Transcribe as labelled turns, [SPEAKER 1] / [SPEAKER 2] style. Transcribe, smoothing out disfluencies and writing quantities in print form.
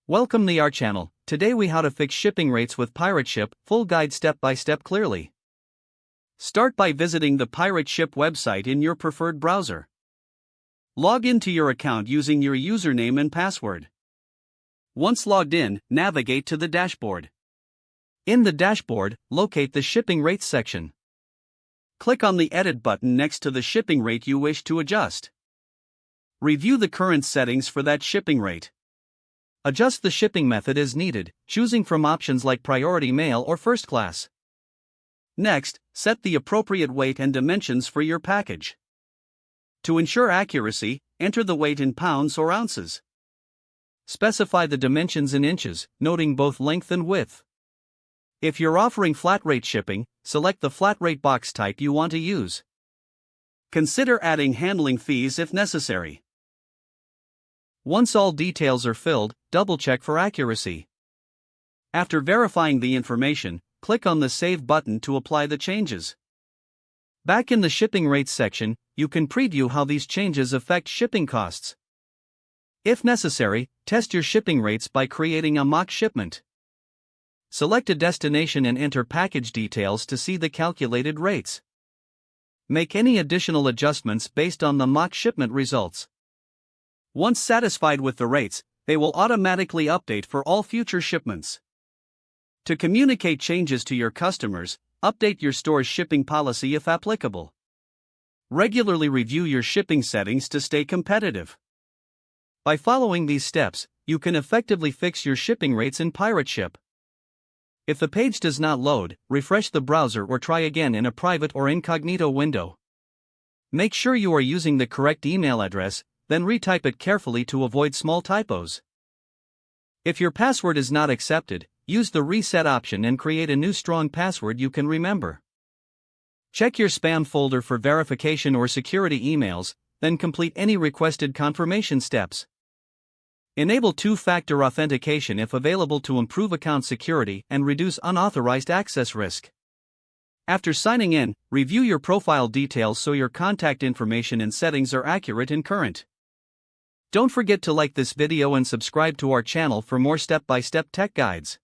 [SPEAKER 1] Welcome to our channel. Today we how to fix shipping rates with PirateShip, full guide step by step clearly. Start by visiting the PirateShip website in your preferred browser. Log into your account using your username and password. Once logged in, navigate to the dashboard. In the dashboard, locate the shipping rates section. Click on the edit button next to the shipping rate you wish to adjust. Review the current settings for that shipping rate. Adjust the shipping method as needed, choosing from options like priority mail or first class. Next, set the appropriate weight and dimensions for your package. To ensure accuracy, enter the weight in pounds or ounces. Specify the dimensions in inches, noting both length and width. If you're offering flat rate shipping, select the flat rate box type you want to use. Consider adding handling fees if necessary. Once all details are filled, double-check for accuracy. After verifying the information, click on the Save button to apply the changes. Back in the shipping rates section, you can preview how these changes affect shipping costs. If necessary, test your shipping rates by creating a mock shipment. Select a destination and enter package details to see the calculated rates. Make any additional adjustments based on the mock shipment results. Once satisfied with the rates, they will automatically update for all future shipments. To communicate changes to your customers, update your store's shipping policy if applicable. Regularly review your shipping settings to stay competitive. By following these steps, you can effectively fix your shipping rates in PirateShip. If the page does not load, refresh the browser or try again in a private or incognito window. Make sure you are using the correct email address, then retype it carefully to avoid small typos. If your password is not accepted, use the reset option and create a new strong password you can remember. Check your spam folder for verification or security emails, then complete any requested confirmation steps. Enable two-factor authentication if available to improve account security and reduce unauthorized access risk. After signing in, review your profile details so your contact information and settings are accurate and current. Don't forget to like this video and subscribe to our channel for more step-by-step tech guides.